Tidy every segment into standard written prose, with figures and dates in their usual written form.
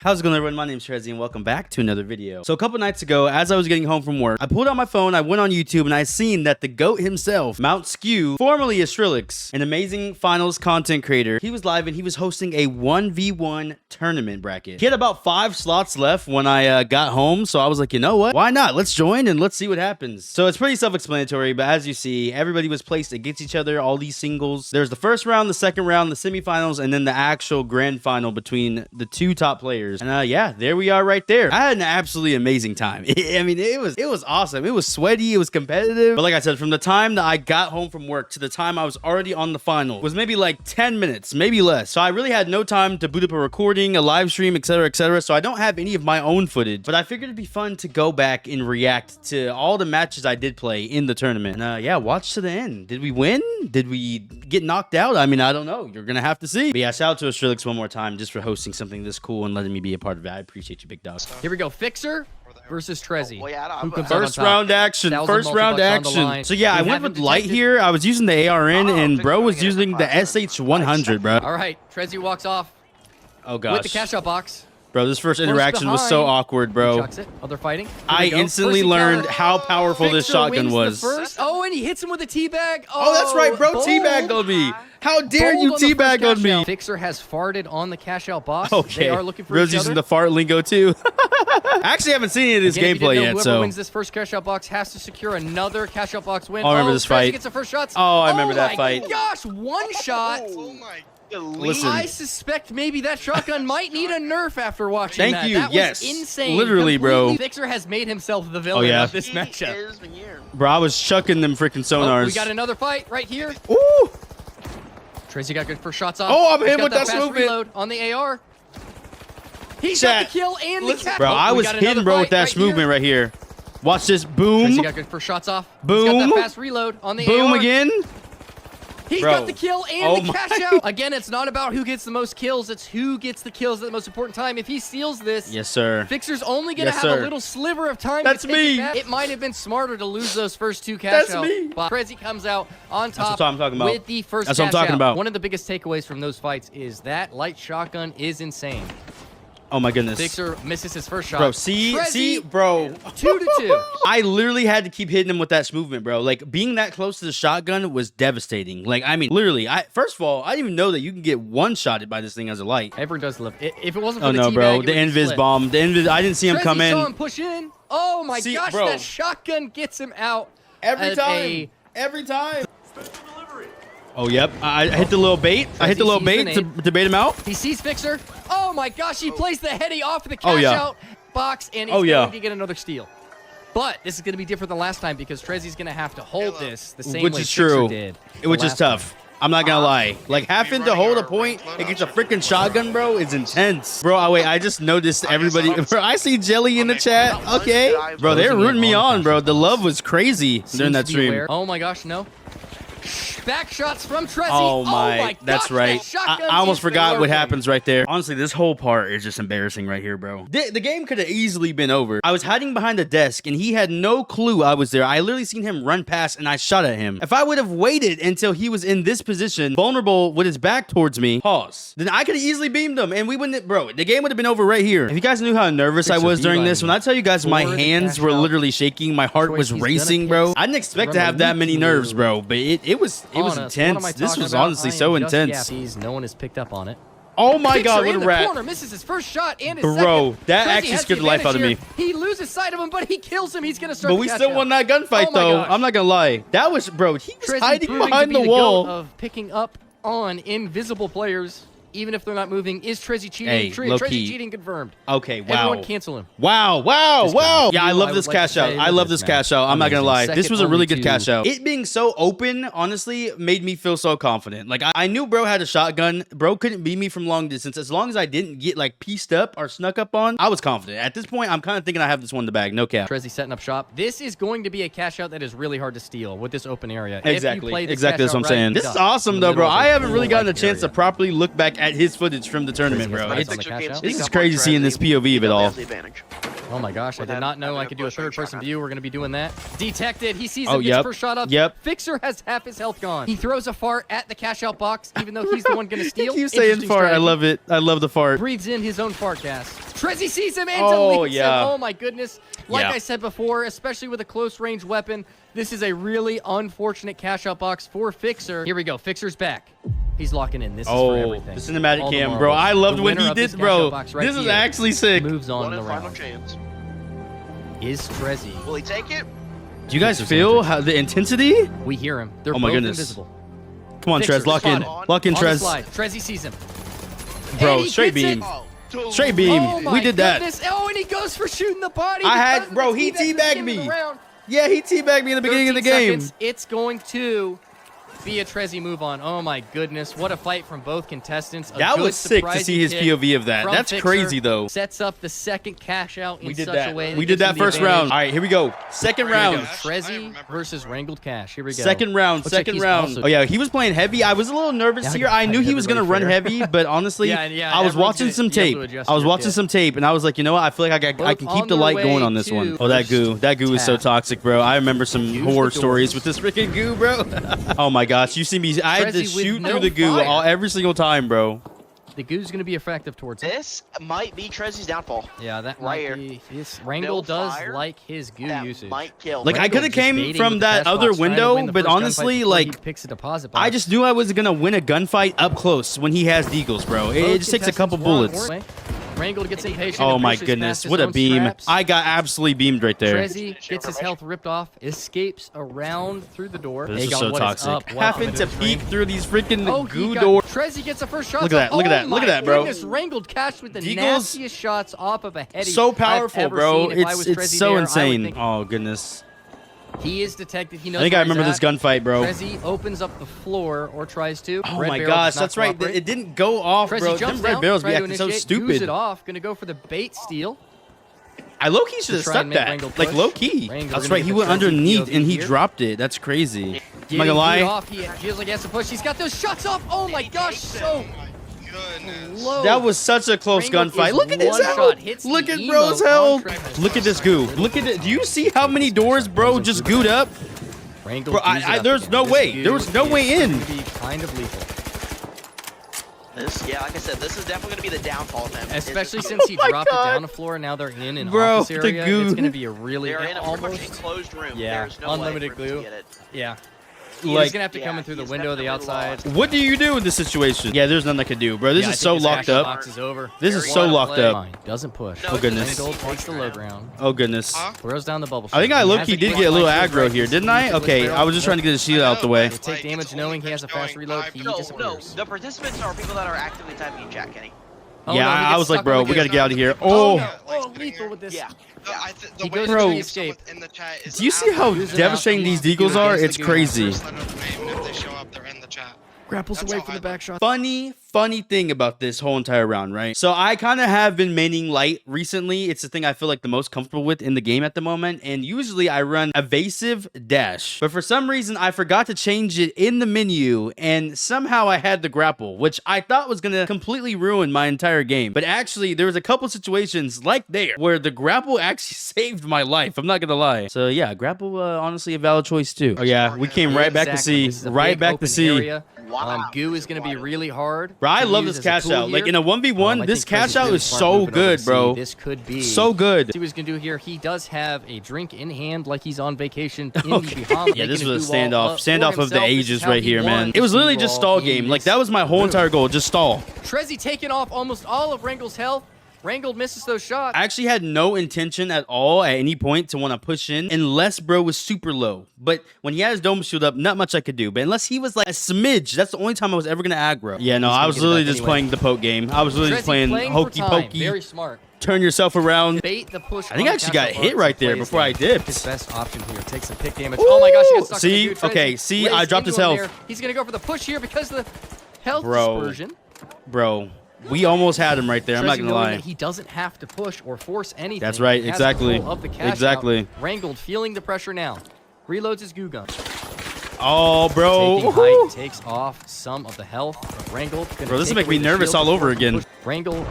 How's it going, everyone? My name's Trezzie, and welcome back to another video. So a couple nights ago, as I was getting home from work, I pulled out my phone, I went on YouTube, and I seen that the GOAT himself, Mt.Skew'S, formerly of Shrelix, an amazing finals content creator, he was live and he was hosting a 1v1 tournament bracket. He had about 5 slots left when I got home, so I was like, you know what? Why not? Let's join and let's see what happens. So it's pretty self-explanatory, but as you see, everybody was placed against each other, all these singles. There's the first round, the second round, the semifinals, and then the actual grand final between the 2 top players. And yeah, there we are right there. I had an absolutely amazing time. I mean, it was awesome. It was sweaty. It was competitive. But like I said, from the time that I got home from work to the time I was already on the final was maybe like 10 minutes, maybe less. So I really had no time to boot up a recording, a live stream, etc., etc. So I don't have any of my own footage. But I figured it'd be fun to go back and react to all the matches I did play in the tournament. And yeah, watch to the end. Did we win? Did we get knocked out? I mean, I don't know. You're gonna have to see. But yeah, shout out to Shrelix one more time just for hosting something this cool and letting me be a part of it. I appreciate you, big dog. Here we go. Fixer versus Trezzie. First round action. First round action. So yeah, I went with light here. I was using the ARN and bro was using the SH100, bro. All right, Trezzie walks off. Oh gosh. With the cash out box. Bro, this first interaction was so awkward, bro. Oh, they're fighting. I instantly learned how powerful this shotgun was. Oh, and he hits him with a teabag. Oh, that's right, bro. Teabagged on me. How dare you teabag on me? Fixer has farted on the cash out box. Okay. They are looking for Bro's using the fart lingo too. I actually haven't seen any of this gameplay yet, whoever wins this first cash out box has to secure another cash out box win. Oh, I remember this fight. Gets the first shots. Oh, I remember that fight. Oh my gosh, one shot. Oh my. Listen. I suspect maybe that shotgun might need a nerf after watching that. Thank you. That yes. was insane. Literally, bro. Fixer has made himself the villain of this matchup. Bro, I was chucking them freaking sonars. Oh, we got another fight right here. Ooh. Trezzie got good first shots off. Oh, I'm hit with that that fast movement. reload on the AR. He got the kill and the catch. Bro, I was hitting bro with that movement right here. Watch this. Boom. Trezzie got good first shots off. Boom. He's got that fast reload on the AR. Boom again. He got the kill and the cash out. Again, it's not about who gets the most kills. It's who gets the kills at the most important time. If he steals this, yes, sir. Fixer's only going to have a little sliver of time. That's to take me. It back. It might have been smarter to lose those first 2 cash outs. That's me. But Trezzie comes out on top. That's what I'm talking about. With the first That's what I'm cash talking out. about. One of the biggest takeaways from those fights is that light shotgun is insane. Oh my goodness. Fixer misses his first shot. Bro, see, bro. 2-2. I literally had to keep hitting him with that movement, bro. Like, being that close to the shotgun was devastating. Like, I mean, literally, first of all, I didn't even know that you can get one-shotted by this thing as a light. Everyone does live. If it wasn't for oh, the no, bro. teabag, The invis bomb. I didn't see him Trezzie come in. saw him push in. Oh, my gosh. Bro. That shotgun gets him out. Every time. Every time. Oh, yep. I hit the little bait. I hit the little bait to bait him out. He sees Fixer. Oh, my gosh. He plays the heady off of the cash out box, and he's going to get another steal. But this is going to be different than last time because Trezzie's going to have to hold this the same way Fixer did. Which is tough. I'm not gonna lie. Like, having to hold a point against a freaking shotgun, bro, is intense. Bro, wait, I just noticed everybody. Bro, I see Jelly in the chat. Okay. Bro, they're rooting me on, bro. The love was crazy during that stream. Oh, my gosh, no. Back shots from Trezzie. Oh my that's right. I almost forgot what happens right there. Honestly, this whole part is just embarrassing right here, bro. The game could have easily been over. I was hiding behind a desk and he had no clue I was there. I literally seen him run past and I shot at him. If I would have waited until he was in this position, vulnerable with his back towards me, pause, then I could have easily beamed him and we wouldn't, bro, the game would have been over right here. If you guys knew how nervous I was during this, when I tell you guys my hands were literally shaking, my heart was racing, bro. I didn't expect to have that many nerves, bro, but it was intense. This was honestly so intense. No one has picked up on it. Oh my god, what a rat. Corner misses his first shot and his bro, second. that actually scared the life out of me. He loses sight of him, but he kills him. He's going to start But we still won that gunfight, though. I'm not going to lie. That was, bro, he was hiding behind the wall. Of picking up on invisible players, even if they're not moving. Is Trezzie cheating? Hey, Trezzie cheating confirmed. Okay, wow. Everyone cancel him. Wow. Yeah, I love this cash out. I love this cash out. I'm not going to lie. This was a really good cash out. It being so open, honestly, made me feel so confident. Like, I knew bro had a shotgun. Bro couldn't beat me from long distance. As long as I didn't get, like, pieced up or snuck up on, I was confident. At this point, I'm kind of thinking I have this one in the bag. No cap. Trezzie setting up shop. This is going to be a cash out that is really hard to steal with this open area. Exactly. Exactly. That's what I'm saying. This is awesome, though, bro. I haven't really gotten a chance to properly look back at his footage from the tournament, bro. This is crazy seeing this POV of it all. Oh my gosh, I did not know I could do a third-person view. We're going to be doing that. Detected. He sees him, Oh, gets first shot up. Yep. Fixer has half his health gone. He throws a fart at the cash-out box, even though he's the one going to steal. You saying fart. I love it. I love the fart. Breathes in his own fart gas. Trezzie sees him and deletes him. Oh my goodness. Like I said before, especially with a close-range weapon, this is a really unfortunate cash-out box for Fixer. Here we go. Fixer's back. He's locking in. This is for everything. The cinematic cam, bro. I loved when he did, bro. This is actually sick. Moves on in the round. Is Trezzie. Will he take it? Do you guys feel how the intensity? We hear him. They're oh my both goodness. invisible. Come on, Trez. Lock in. Lock in, Trez. Trezzie sees him. Bro, straight beam. Straight beam. Oh we did that. Oh, and he goes for shooting the body. Bro, he teabagged me. Yeah, he teabagged me in the beginning of the game. It's going to be a Trezzie move on. Oh my goodness, what a fight from both contestants. That was sick to see his POV of that. That's crazy though. Sets up the second cash out in such a way. We did that first round. All right, here we go. Second round. Trezzie versus Wrangled Cash. Here we go. Second round. Second round. Oh yeah, he was playing heavy. I was a little nervous here. I knew he was gonna run heavy, but honestly, I was watching some tape. I was watching some tape, and I was like, you know what? I feel like I can keep the light going on this one. Oh, that goo. That goo is so toxic, bro. I remember some horror stories with this freaking goo, bro. Oh my gosh, you see me. I had to shoot through the goo every single time, bro. The goo's going to be effective towards it. This might be Trezzie's downfall. Yeah, that might be. Wrangle does like his goo usage. Might kill. Like, I could have came from that other window, but honestly, like, I just knew I was going to win a gunfight up close when he has deagles, bro. It just takes a couple bullets. Wrangle gets impatient. Oh my goodness, what a beam. Straps. I got absolutely beamed right there. Trezzie gets his health ripped off, escapes around through the door. This is so toxic. Having to peek through these freaking goo doors. Trezzie gets a first shot. Look at that, look at that, look at that, bro. Wrangled Cash with the nastiest shots off of a heady. So powerful, bro. It's so insane. Oh goodness. He is detected. He knows. I think I remember this gunfight, bro. Trezzie opens up the floor or tries to. Oh my gosh, that's right. It didn't go off, bro. Them red barrels be acting so stupid. Use it off. Gonna go for the bait steal. I low-key should have stuck that. Like, low-key. That's right. He went underneath and he dropped it. That's crazy. I'm not gonna lie. He feels like he has to push. He's got those shots off. Oh my gosh, so close. That was such a close gunfight. Look at his health. Look at bro's health. Look at this goo. Look at it. Do you see how many doors bro just gooed up? Bro, there's no way. There was no way in. Kind of lethal. Yeah, like I said, this is definitely going to be the downfall of him. Especially since he dropped it down the floor and now they're in an office area. It's going to be a really almost closed room. Yeah, there's no unlimited glue. Yeah. He's like, gonna have to come in through the window, the outside. What do you do in this situation? Yeah, there's nothing I could do, bro. This is so locked up. Box is over. This is so locked up. Doesn't push. Oh goodness. Takes the low ground. Oh goodness. Throws down the bubble. I think I low-key did get a little aggro here, didn't I? Okay, I was just trying to get his shield out the way. Take damage knowing he has a fast reload. He disappears. No, the participants are people that are actively typing in chat, Kenny. Yeah, I was like, bro, we gotta get out of here. Oh, lethal with this. Yeah. He goes for the escape. Do you see how devastating these deagles are? It's crazy. Grapples away from the back shot. Funny thing about this whole entire round, right? So I kind of have been maining light recently. It's the thing I feel like the most comfortable with in the game at the moment. And usually I run evasive dash. But for some reason, I forgot to change it in the menu. And somehow I had the grapple, which I thought was going to completely ruin my entire game. But actually, there was a couple situations like there where the grapple actually saved my life. I'm not going to lie. So yeah, grapple, honestly, a valid choice too. Oh yeah, we came right back to C. Right back to C. Goo is going to be really hard. Bro, I love this cash out. Like in a 1v1, this cash out is so good, bro. This could be so good. See what he's going to do here. He does have a drink in hand like he's on vacation in the Bahamas. Yeah, this was a standoff of the ages right here, man. It was literally just stall game. Like that was my whole entire goal, just stall. Trezzie taking off almost all of Wrangle's health. Wrangled misses those shots. I actually had no intention at all at any point to want to push in unless bro was super low. But when he had his dome shield up, not much I could do. But unless he was like a smidge, that's the only time I was ever going to aggro. Yeah, no, I was literally just playing the poke game. I was literally just playing hokey pokey. Very smart. Turn yourself around. Bait the push. I think I actually got hit right there before I dipped. His best option here. Take some pick damage. Oh my gosh, he got stuck. See? Okay, see, I dropped his health. He's going to go for the push here because of the health dispersion. Bro. We almost had him right there. I'm not gonna lie. He doesn't have to push or force anything. That's right. Exactly. Exactly. Wrangled, feeling the pressure now. Reloads his goo gun. Oh, bro. Taking height, takes off some of the health of Wrangled. Bro, this is making me nervous all over again. Wrangled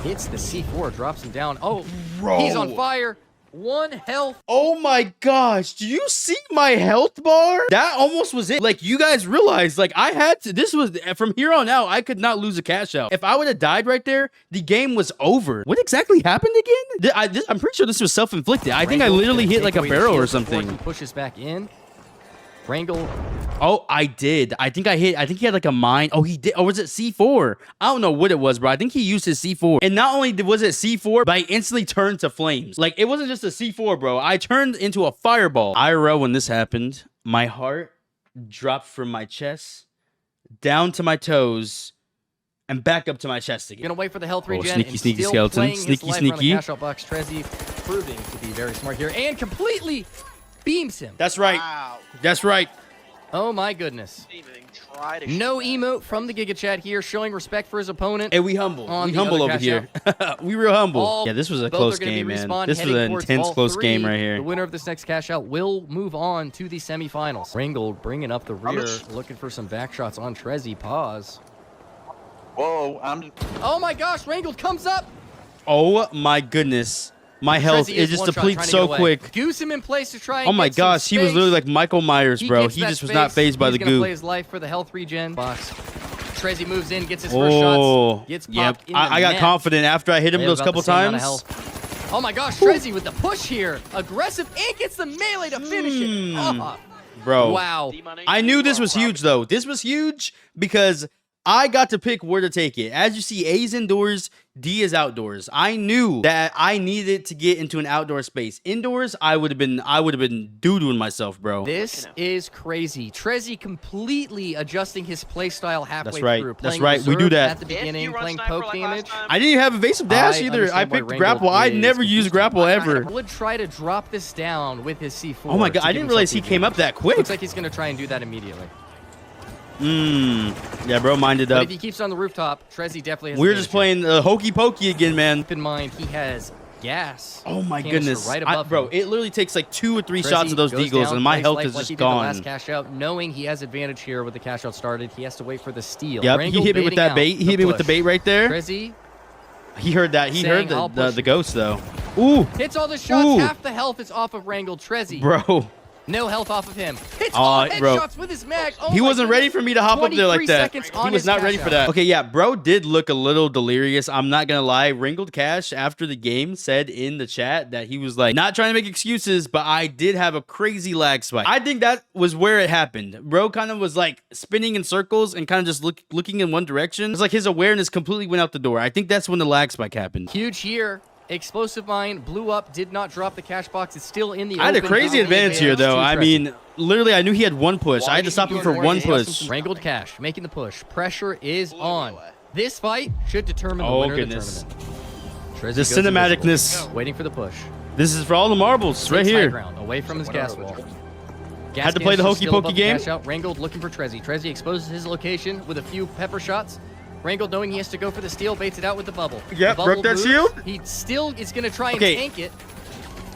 Hits the C4, drops him down. Oh, Bro. he's on fire. 1 health. Oh my gosh, do you see my health bar? That almost was it. Like, you guys realize, like, I had to, this was, from here on out, I could not lose a cash out. If I would have died right there, the game was over. What exactly happened again? I'm pretty sure this was self-inflicted. I think I literally hit like a barrel or something. He pushes back in. Wrangler. Oh, I did. I think he had like a mine. Oh, he did. Or was it C4? I don't know what it was, bro. I think he used his C4. And not only was it C4, but I instantly turned to flames. Like, it wasn't just a C4, bro. I turned into a fireball. IRL, when this happened, my heart dropped from my chest down to my toes and back up to my chest again. Gonna wait for the health regen. Sneaky, sneaky skeleton. Sneaky. Cash out box. Trezzie proving to be very smart here and completely beams him. That's right. Wow. That's right. Oh my goodness. No emote from the Giga Chat here, showing respect for his opponent. Hey, we humble. We humble over here. We real humble. Yeah, this was a close game, man. This was an intense close game right here. The winner of this next cash out will move on to the semifinals. Wrangler bringing up the rear, looking for some back shots on Trezzie. Pause. Whoa, Oh my gosh, Wrangler comes up. Oh my goodness. My health is just depletes so quick. Goose him in place to try and oh my gosh, he was literally like Michael Myers, bro. He just was not fazed by the goo. He's gonna play his life for the health regen box. Trezzie moves in, gets his first shots. Gets popped in the I got net. confident after I hit him those couple times. Oh my gosh, Trezzie with the push here. Aggressive and gets the melee to finish it off. Bro. Wow. I knew this was huge, though. This was huge because I got to pick where to take it. As you see, A is indoors, D is outdoors. I knew that I needed to get into an outdoor space. Indoors, I would have been doo-dooing myself, bro. This is crazy. Trezzie completely adjusting his play style halfway through. That's right. We do that at the beginning, playing poke damage. I didn't even have evasive dash either. I picked grapple. I never used grapple ever. I would try to drop this down with his C4. Oh my god, I didn't realize he came up that quick. Looks like he's going to try and do that immediately. Yeah, bro, minded up. But if he keeps on the rooftop, Trezzie definitely has. We're just playing hokey pokey again, man. Keep in mind, he has gas. Oh my goodness, right above bro! him. It literally takes like 2 or 3 Trezzie shots of those deagles, and my health is like just he did gone. The last cash out, knowing he has advantage here with the cash out started, he has to wait for the steal. Yep, Wrangler he hit me with that bait. He hit me with the bait right there. Trezzie. He heard that. He heard the ghost though. Ooh! Hits all the shots. Half the health is off of Wrangler. Trezzie. Bro. No health off of him. Hits all headshots with his mag. Oh he wasn't ready for me to hop up there like that. He was not ready for that. Okay, yeah, bro did look a little delirious. I'm not gonna lie. Wrinkled Cash after the game said in the chat that he was like not trying to make excuses, but I did have a crazy lag spike. I think that was where it happened. Bro kind of was like spinning in circles and kind of just looking in one direction. It's like his awareness completely went out the door. I think that's when the lag spike happened. Huge here. Explosive mine blew up, did not drop the cash box. It's still in the I had a crazy advantage here, though. I mean, literally, I knew he had one push. I had to stop him for one push. Wrangled Cash making the push. Pressure is on. This fight should determine the winner of the tournament. The cinematicness. Waiting for the push. This is for all the marbles, right here. Ground, away from his gas wall. Had to play the hokey pokey game. Wrangled looking for Trezzie. Trezzie exposes his location with a few pepper shots. Wrangler, knowing he has to go for the steal, baits it out with the bubble. Yep, broke that shield. He still is going to try and tank it.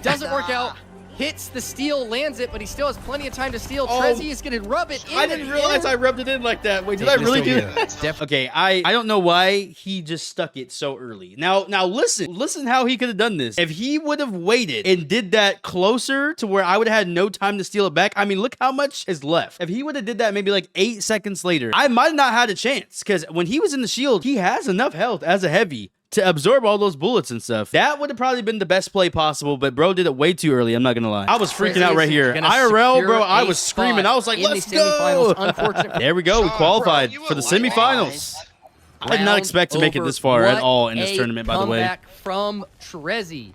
Doesn't work out. Hits the steal, lands it, but he still has plenty of time to steal. Trezzie is going to rub it in. I didn't realize I rubbed it in like that. Wait, did I really do that? Okay, I don't know why he just stuck it so early. Now listen how he could have done this. If he would have waited and did that closer to where I would have had no time to steal it back. I mean, look how much is left. If he would have did that maybe like 8 seconds later, I might not have had a chance because when he was in the shield, he has enough health as a heavy to absorb all those bullets and stuff. That would have probably been the best play possible, but bro did it way too early. I'm not gonna lie. I was freaking out right here. IRL, bro, I was screaming. I was like, let's go. There we go. We qualified for the semifinals. I did not expect to make it this far at all in this tournament, by the way. Comeback from Trezzie.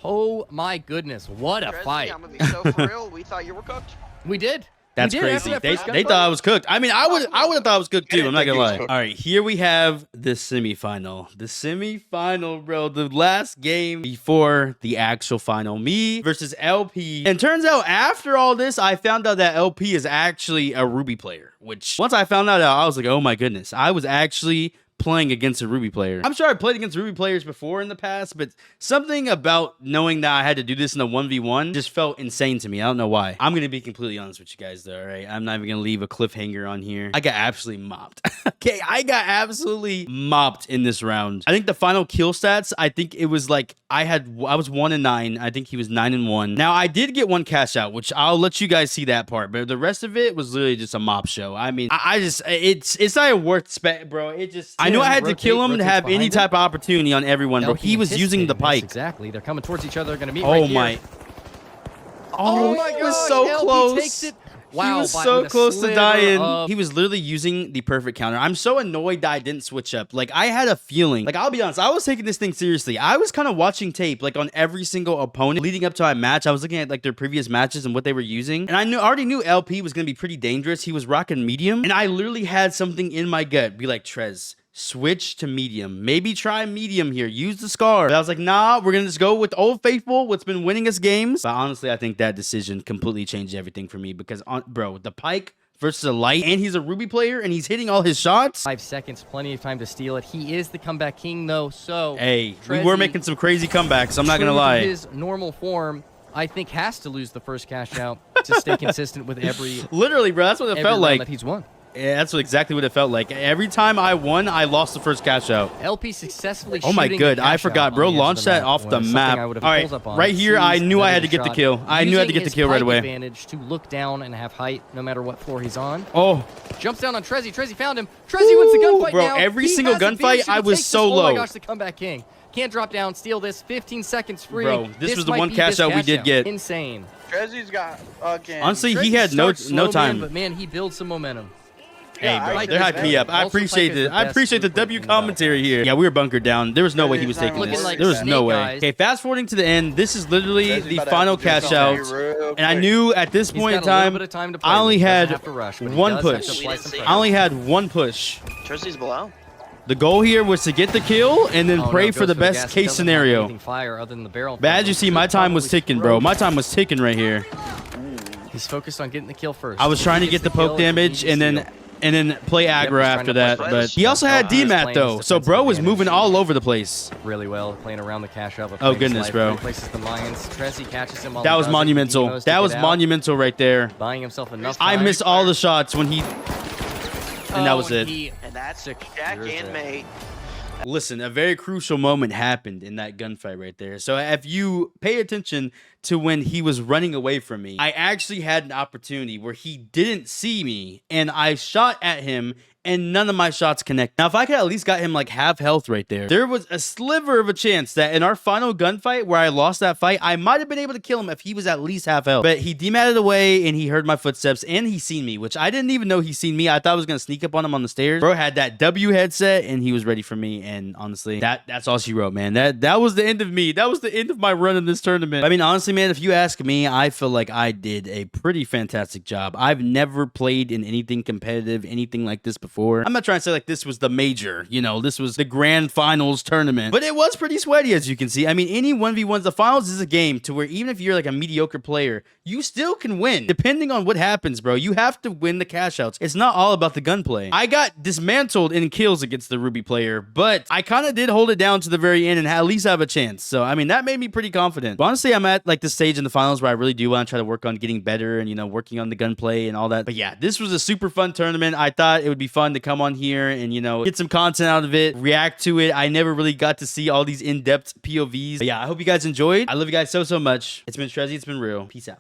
Oh my goodness, what a fight. I'm gonna be so for real. We thought you were cooked. We did. That's crazy. They thought I was cooked. I mean, I would have thought I was cooked too. I'm not gonna lie. All right, here we have the semifinal. The semifinal, bro. The last game before the actual final. Me versus LP. And turns out after all this, I found out that LP is actually a Ruby player. Which once I found that out, I was like, oh my goodness. I was actually playing against a Ruby player. I'm sure I played against Ruby players before in the past, but something about knowing that I had to do this in a 1v1 just felt insane to me. I don't know why. I'm going to be completely honest with you guys though, all right? I'm not even going to leave a cliffhanger on here. I got absolutely mopped. Okay, I got absolutely mopped in this round. I think the final kill stats, I think it was like I was 1-9. I think he was 9-1. Now, I did get one cash out, which I'll let you guys see that part, but the rest of it was literally just a mop show. I mean, I just, it's not worth spec, bro. It just, I knew I had to kill him to have any type of opportunity on everyone, bro. He was using the pike. Exactly. They're coming towards each other. They're going to meet Oh right my. here. Oh my God. He was so close. Takes it. Wow, he was so close to dying. He was literally using the perfect counter. I'm so annoyed that I didn't switch up. Like, I had a feeling. Like, I'll be honest, I was taking this thing seriously. I was kind of watching tape, like, on every single opponent leading up to my match. I was looking at, like, their previous matches and what they were using. And I already knew LP was going to be pretty dangerous. He was rocking medium. And I literally had something in my gut be like, Trez, switch to medium. Maybe try medium here. Use the scar. But I was like, nah, we're going to just go with Old Faithful, what's been winning us games. But honestly, I think that decision completely changed everything for me because, bro, the pike versus a light, and he's a Ruby player, and he's hitting all his shots. 5 seconds, plenty of time to steal it. He is the comeback king, though, so... Hey, we were making some crazy comebacks. I'm not going to lie. His normal form, I think, has to lose the first cash out to stay consistent with every... Literally, bro, that's what it felt like. That he's won. Yeah, that's exactly what it felt like. Every time I won, I lost the first cash out. LP successfully Oh my god, I forgot, bro. Launched that off the map. All right, right here, I knew I had to get the kill. I knew I had to get the kill right away. Advantage to look down and have height no matter what floor he's on. Oh. Jumps down on Trezzie. Trezzie found him. Trezzie wins the gunfight bro, now. Every single gunfight, I was so low. Oh my gosh, the comeback king. Can't drop down, steal this. 15 seconds free. Bro, this was the one cash out we did get. Insane. Trezzie's got again. Honestly, he had no time. But man, he builds some momentum. Hey, bro, they're hyping me up. I appreciate it. I appreciate the W commentary here. Yeah, we were bunkered down. There was no way he was taking this. There was no way. Okay, fast forwarding to the end. This is literally the final cash out. And I knew at this point in time, I only had one push. I only had one push. Trezzie's below. The goal here was to get the kill and then pray for the best case scenario. But as you see, my time was ticking, bro. My time was ticking right here. He's focused on getting the kill first. I was trying to get the poke damage and then play aggro after that, but he also had DMAT though, so bro was moving all over the place. Really well, playing around the cash up. Oh goodness, bro. Places the mines. Trezzie catches him. That was monumental. That was monumental right there. Buying himself enough. I missed all the shots when he, and that was it. And that's Jack and mate. Listen, a very crucial moment happened in that gunfight right there. So if you pay attention to when he was running away from me, I actually had an opportunity where he didn't see me and I shot at him and none of my shots connect. Now, if I could at least got him like half health right there, there was a sliver of a chance that in our final gunfight where I lost that fight, I might have been able to kill him if he was at least half health. But he dematted away and he heard my footsteps and he seen me, which I didn't even know he seen me. I thought I was going to sneak up on him on the stairs. Bro had that W headset and he was ready for me. And honestly, that's all she wrote, man. That was the end of me. That was the end of my run in this tournament. I mean, honestly, man, if you ask me, I feel like I did a pretty fantastic job. I've never played in anything competitive, anything like this before. I'm not trying to say like this was the major, you know, this was the grand finals tournament, but it was pretty sweaty as you can see. I mean, any 1v1s, the finals is a game to where even if you're like a mediocre player, you still can win depending on what happens, bro. You have to win the cash outs. It's not all about the gunplay. I got dismantled in kills against the Ruby player, but I kind of did hold it down to the very end and at least have a chance. So, I mean, that made me pretty confident. But honestly, I'm at like this stage in the finals where I really do want to try to work on getting better and, you know, working on the gunplay and all that. But yeah, this was a super fun tournament. I thought it would be fun to come on here and, you know, get some content out of it, react to it. I never really got to see all these in-depth POVs. But yeah, I hope you guys enjoyed. I love you guys so much. It's been Trezzie. It's been real. Peace out.